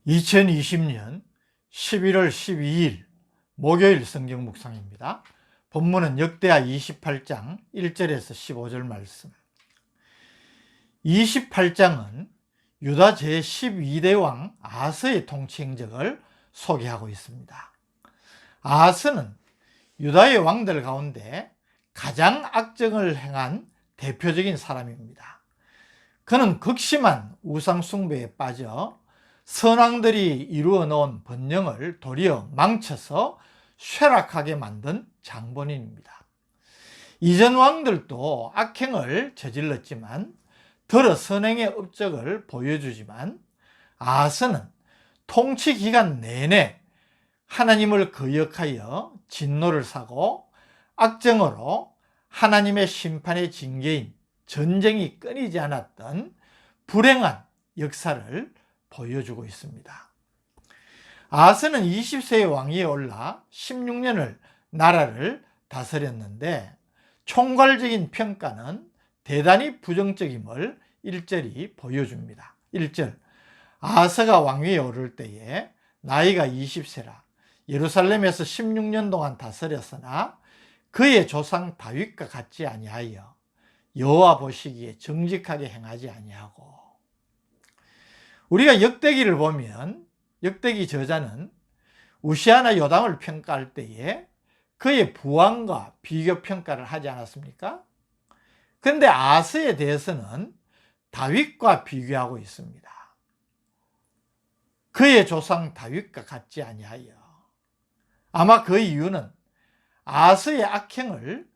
2020년 11월 12일 목요일 성경 묵상입니다. 본문은 역대하 28장 1절에서 15절 말씀. 28장은 유다 제12대 왕 아하스의 통치 행적을 소개하고 있습니다. 아하스는 유다의 왕들 가운데 가장 악정을 행한 대표적인 사람입니다. 그는 극심한 우상 숭배에 빠져 선왕들이 이루어 놓은 번영을 도리어 망쳐서 쇠락하게 만든 장본인입니다. 이전 왕들도 악행을 저질렀지만 더러 선행의 업적을 보여주지만 아하스는 통치 기간 내내 하나님을 거역하여 진노를 사고 악정으로 하나님의 심판의 징계인 전쟁이 끊이지 않았던 불행한 역사를 보여주고 있습니다. 아하스는 20세의 왕위에 올라 16년을 나라를 다스렸는데 총괄적인 평가는 대단히 부정적임을 1절이 보여줍니다. 1절, 아하스가 왕위에 오를 때에 나이가 20세라 예루살렘에서 16년 동안 다스렸으나 그의 조상 다윗과 같지 아니하여 여호와 보시기에 정직하게 행하지 아니하고. 우리가 역대기를 보면 역대기 저자는 우시아나 요담을 평가할 때에 그의 부왕과 비교 평가를 하지 않았습니까? 그런데 아하스에 대해서는 다윗과 비교하고 있습니다. 그의 조상 다윗과 같지 아니하여. 아마 그 이유는 아하스의 악행을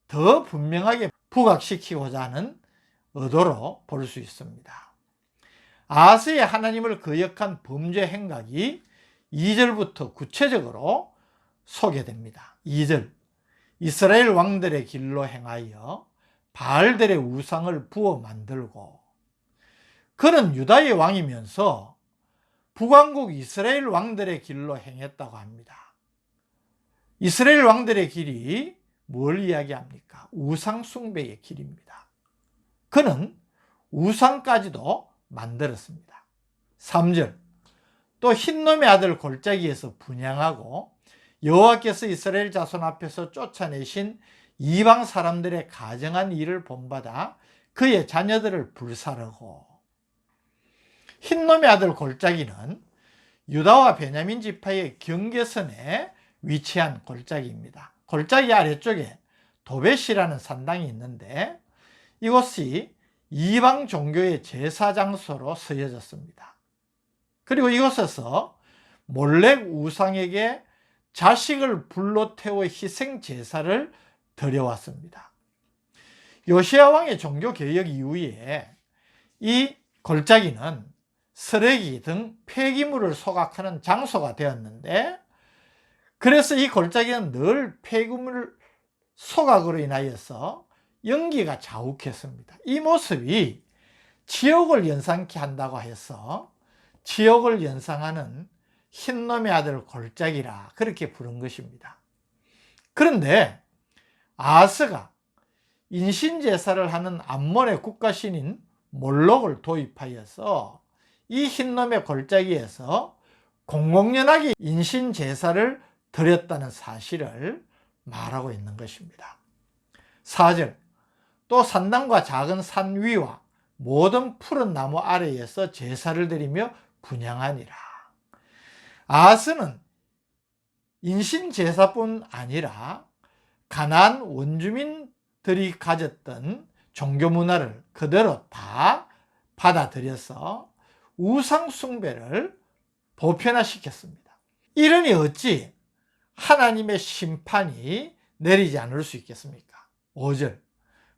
더 분명하게 부각시키고자 하는 의도로 볼 수 있습니다. 아하스의 하나님을 거역한 범죄 행각이 2절부터 구체적으로 소개됩니다. 2절, 이스라엘 왕들의 길로 행하여 바알들의 우상을 부어 만들고. 그는 유다의 왕이면서 북왕국 이스라엘 왕들의 길로 행했다고 합니다. 이스라엘 왕들의 길이 뭘 이야기합니까? 우상 숭배의 길입니다. 그는 우상까지도 만들었습니다. 3절, 또 흰놈의 아들 골짜기에서 분향하고 여호와께서 이스라엘 자손 앞에서 쫓아내신 이방 사람들의 가정한 일을 본받아 그의 자녀들을 불사르고. 흰놈의 아들 골짜기는 유다와 베냐민 지파의 경계선에 위치한 골짜기입니다. 골짜기 아래쪽에 도벳이라는 산당이 있는데 이곳이 이방 종교의 제사 장소로 쓰여졌습니다. 그리고 이곳에서 몰렉 우상에게 자식을 불로 태워 희생 제사를 드려왔습니다. 요시야 왕의 종교 개혁 이후에 이 골짜기는 쓰레기 등 폐기물을 소각하는 장소가 되었는데, 그래서 이 골짜기는 늘 폐기물 소각으로 인하여서 연기가 자욱했습니다. 이 모습이 지옥을 연상케 한다고 해서 지옥을 연상하는 흰놈의 아들 골짜기라 그렇게 부른 것입니다. 그런데 아하스가 인신제사를 하는 암몬의 국가신인 몰록을 도입하여서 이 흰놈의 골짜기에서 공공연하게 인신제사를 드렸다는 사실을 말하고 있는 것입니다. 4절, 또 산당과 작은 산 위와 모든 푸른 나무 아래에서 제사를 드리며 분향하니라. 아하스는 인신제사뿐 아니라 가나안 원주민들이 가졌던 종교 문화를 그대로 다 받아들여서 우상 숭배를 보편화시켰습니다. 이러니 어찌 하나님의 심판이 내리지 않을 수 있겠습니까? 5절,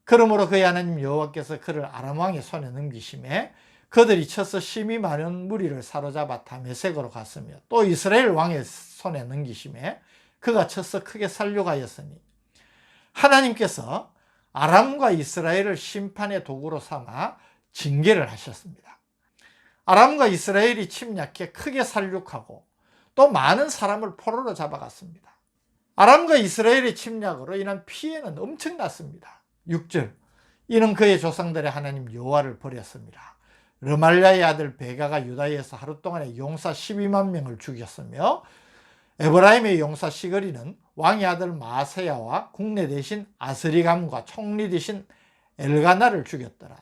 그러므로 그의 하나님 여호와께서 그를 아람 왕의 손에 넘기심에 그들이 쳐서 심히 많은 무리를 사로잡아 다메섹으로 갔으며 또 이스라엘 왕의 손에 넘기심에 그가 쳐서 크게 살육하였으니 하나님께서 아람과 이스라엘을 심판의 도구로 삼아 징계를 하셨습니다. 아람과 이스라엘이 침략해 크게 살육하고 또 많은 사람을 포로로 잡아갔습니다. 아람과 이스라엘의 침략으로 인한 피해는 엄청났습니다. 6절, 이는 그의 조상들의 하나님 여호와를 버렸습니다. 르말랴의 아들 베가가 유다에서 하루 동안에 용사 12만 명을 죽였으며 에브라임의 용사 시그리는 왕의 아들 마세야와 국내 대신 아스리감과 총리 대신 엘가나를 죽였더라.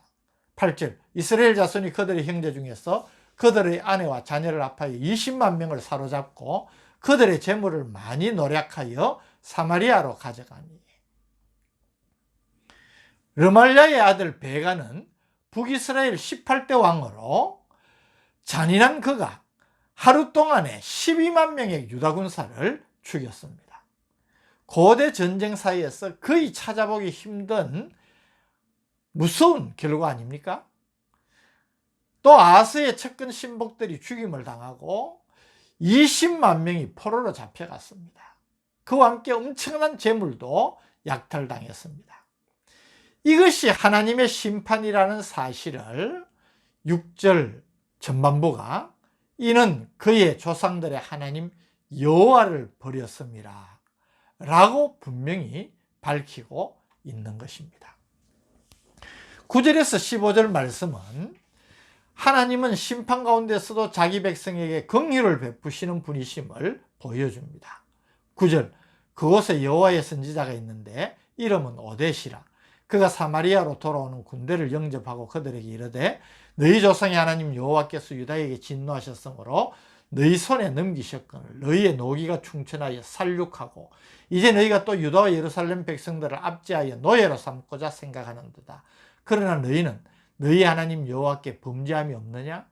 8절 이스라엘 자손이 그들의 형제 중에서 그들의 아내와 자녀를 합하여 20만 명을 사로잡고 그들의 재물을 많이 노략하여 사마리아로 가져가니. 르말랴의 아들 베가는 북이스라엘 18대 왕으로 잔인한 그가 하루 동안에 12만 명의 유다 군사를 죽였습니다. 고대 전쟁사에서 거의 찾아보기 힘든 무서운 결과 아닙니까? 또 아스의 측근 신복들이 죽임을 당하고 20만 명이 포로로 잡혀갔습니다. 그와 함께 엄청난 재물도 약탈당했습니다. 이것이 하나님의 심판이라는 사실을 6절 전반부가 이는 그의 조상들의 하나님 여호와를 버렸음이라 라고 분명히 밝히고 있는 것입니다. 9절에서 15절 말씀은 하나님은 심판 가운데서도 자기 백성에게 긍휼을 베푸시는 분이심을 보여줍니다. 9절 그곳에 여호와의 선지자가 있는데 이름은 오뎃이라. 그가 사마리아로 돌아오는 군대를 영접하고 그들에게 이르되 너희 조상의 하나님 여호와께서 유다에게 진노하셨으므로 너희 손에 넘기셨거늘 너희의 노기가 충천하여 살육하고 이제 너희가 또 유다와 예루살렘 백성들을 압제하여 노예로 삼고자 생각하는도다. 그러나 너희는 너희 하나님 여호와께 범죄함이 없느냐?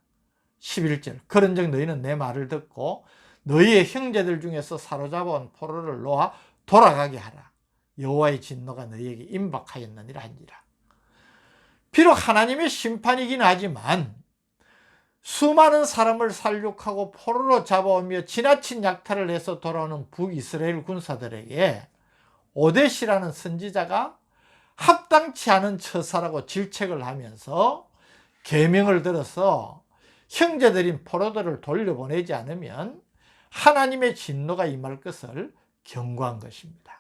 11절 그런즉 너희는 내 말을 듣고 너희의 형제들 중에서 사로잡아온 포로를 놓아 돌아가게 하라. 여호와의 진노가 너희에게 임박하였느니라 하니라. 비록 하나님의 심판이긴 하지만 수많은 사람을 살육하고 포로로 잡아오며 지나친 약탈을 해서 돌아오는 북이스라엘 군사들에게 오뎃이라는 선지자가 합당치 않은 처사라고 질책을 하면서 계명을 들어서 형제들인 포로들을 돌려보내지 않으면 하나님의 진노가 임할 것을 경고한 것입니다.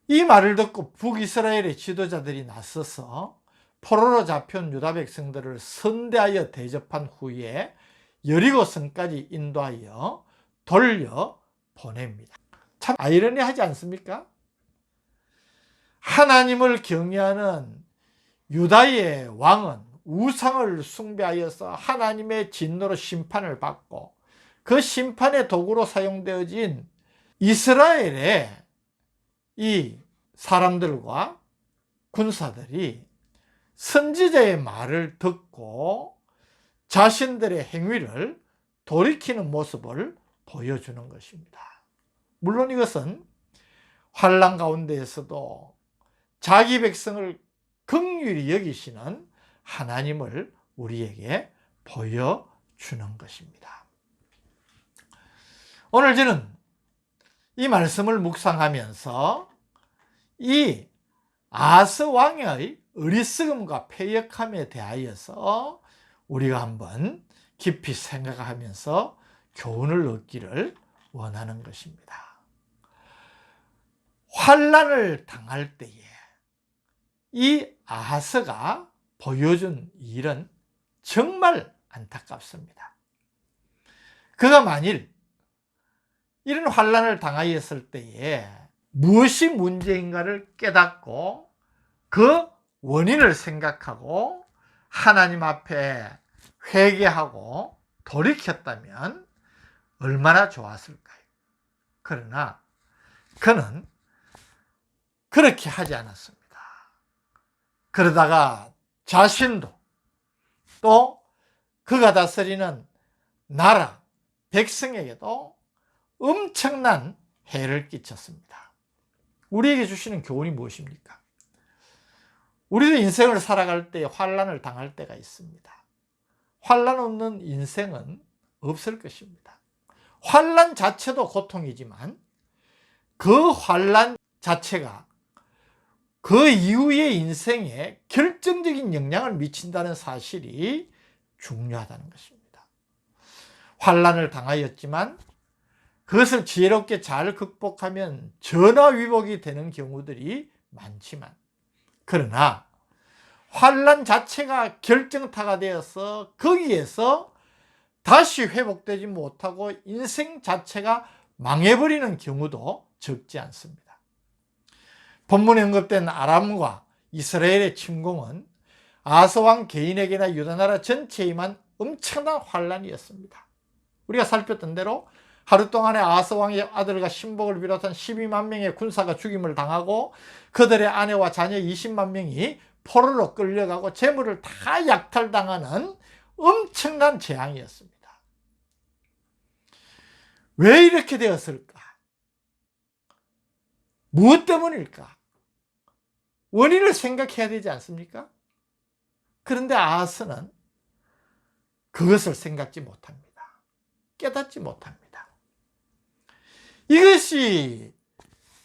이 말을 듣고 북이스라엘의 지도자들이 나서서 포로로 잡혀온 유다 백성들을 선대하여 대접한 후에 여리고성까지 인도하여 돌려보냅니다. 참 아이러니하지 않습니까? 하나님을 경외하는 유다의 왕은 우상을 숭배하여서 하나님의 진노로 심판을 받고 그 심판의 도구로 사용되어진 이스라엘의 이 사람들과 군사들이 선지자의 말을 듣고 자신들의 행위를 돌이키는 모습을 보여주는 것입니다. 물론 이것은 환난 가운데에서도 자기 백성을 긍휼히 여기시는 하나님을 우리에게 보여주는 것입니다. 오늘 저는 이 말씀을 묵상하면서 이 아스 왕의 어리석음과 패역함에 대하여서 우리가 한번 깊이 생각하면서 교훈을 얻기를 원하는 것입니다. 환난을 당할 때에 이 아하스가 보여준 일은 정말 안타깝습니다. 그가 만일 이런 환난을 당하였을 때에 무엇이 문제인가를 깨닫고 그 원인을 생각하고 하나님 앞에 회개하고 돌이켰다면 얼마나 좋았을까요? 그러나 그는 그렇게 하지 않았습니다. 그러다가 자신도 또 그가 다스리는 나라, 백성에게도 엄청난 해를 끼쳤습니다. 우리에게 주시는 교훈이 무엇입니까? 우리도 인생을 살아갈 때 환난을 당할 때가 있습니다. 환난 없는 인생은 없을 것입니다. 환난 자체도 고통이지만 그 환난 자체가 그 이후의 인생에 결정적인 영향을 미친다는 사실이 중요하다는 것입니다. 환난을 당하였지만 그것을 지혜롭게 잘 극복하면 전화위복이 되는 경우들이 많지만 그러나 환난 자체가 결정타가 되어서 거기에서 다시 회복되지 못하고 인생 자체가 망해버리는 경우도 적지 않습니다. 본문에 언급된 아람과 이스라엘의 침공은 아하스왕 개인에게나 유다나라 전체에 임한 엄청난 환난이었습니다. 우리가 살폈던 대로 하루 동안에 아하스왕의 아들과 신복을 비롯한 12만 명의 군사가 죽임을 당하고 그들의 아내와 자녀 20만 명이 포로로 끌려가고 재물을 다 약탈당하는 엄청난 재앙이었습니다. 왜 이렇게 되었을까? 무엇 때문일까? 원인을 생각해야 되지 않습니까? 그런데 아하스는 그것을 생각지 못합니다. 깨닫지 못합니다. 이것이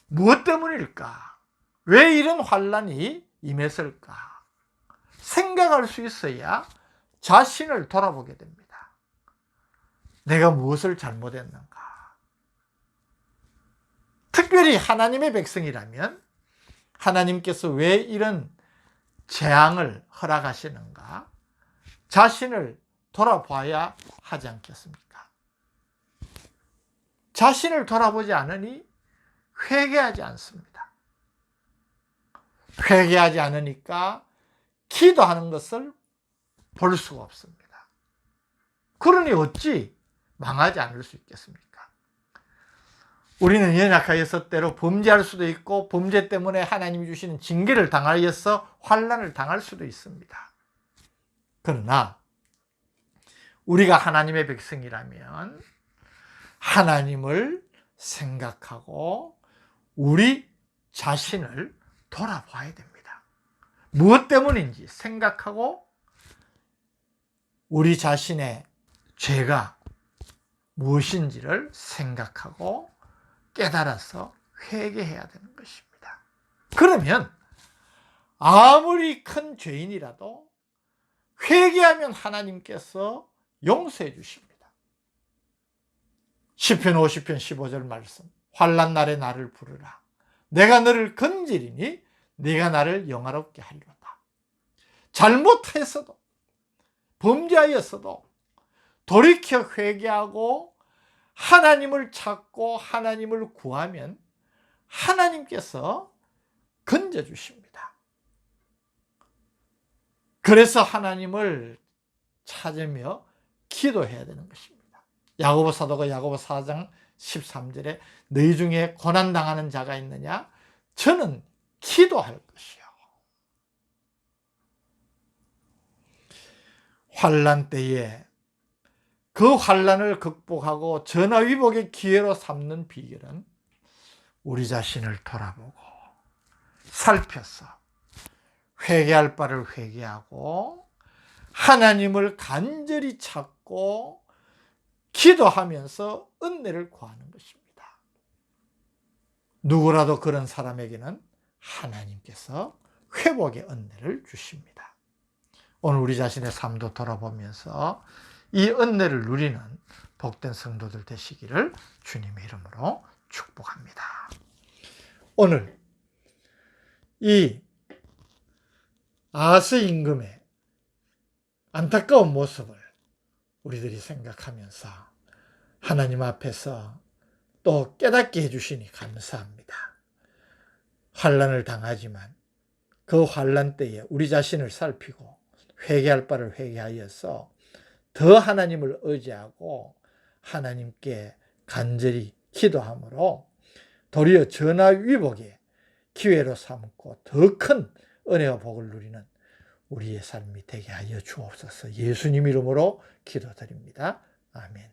무엇 때문일까? 왜 이런 환난이 임했을까? 생각할 수 있어야 자신을 돌아보게 됩니다. 내가 무엇을 잘못했는가? 특별히 하나님의 백성이라면 하나님께서 왜 이런 재앙을 허락하시는가? 자신을 돌아봐야 하지 않겠습니까? 자신을 돌아보지 않으니 회개하지 않습니다. 회개하지 않으니까 기도하는 것을 볼 수가 없습니다. 그러니 어찌 망하지 않을 수 있겠습니까? 우리는 연약하여서 때로 범죄할 수도 있고 범죄 때문에 하나님이 주시는 징계를 당하여서 환난을 당할 수도 있습니다. 그러나 우리가 하나님의 백성이라면 하나님을 생각하고 우리 자신을 돌아봐야 됩니다. 무엇 때문인지 생각하고 우리 자신의 죄가 무엇인지를 생각하고 깨달아서 회개해야 되는 것입니다. 그러면 아무리 큰 죄인이라도 회개하면 하나님께서 용서해 주십니다. 시편 50편 15절 말씀, 환난 날에 나를 부르라. 내가 너를 건지리니 네가 나를 영화롭게 하리로다. 잘못했어도 범죄하였어도 돌이켜 회개하고 하나님을 찾고 하나님을 구하면 하나님께서 건져주십니다. 그래서 하나님을 찾으며 기도해야 되는 것입니다. 야고보 사도가 야고보 4장 13절에 너희 중에 고난당하는 자가 있느냐? 저는 기도할 것이요. 환난 때에 그 환난을 극복하고 전화위복의 기회로 삼는 비결은 우리 자신을 돌아보고 살펴서 회개할 바를 회개하고 하나님을 간절히 찾고 기도하면서 은혜를 구하는 것입니다. 누구라도 그런 사람에게는 하나님께서 회복의 은혜를 주십니다. 오늘 우리 자신의 삶도 돌아보면서 이 은혜를 누리는 복된 성도들 되시기를 주님의 이름으로 축복합니다. 오늘 이 아하스 임금의 안타까운 모습을 우리들이 생각하면서 하나님 앞에서 또 깨닫게 해주시니 감사합니다. 환난을 당하지만 그 환난 때에 우리 자신을 살피고 회개할 바를 회개하여서 더 하나님을 의지하고 하나님께 간절히 기도함으로 도리어 전화위복의 기회로 삼고 더 큰 은혜와 복을 누리는 우리의 삶이 되게 하여 주옵소서. 예수님 이름으로 기도드립니다. 아멘.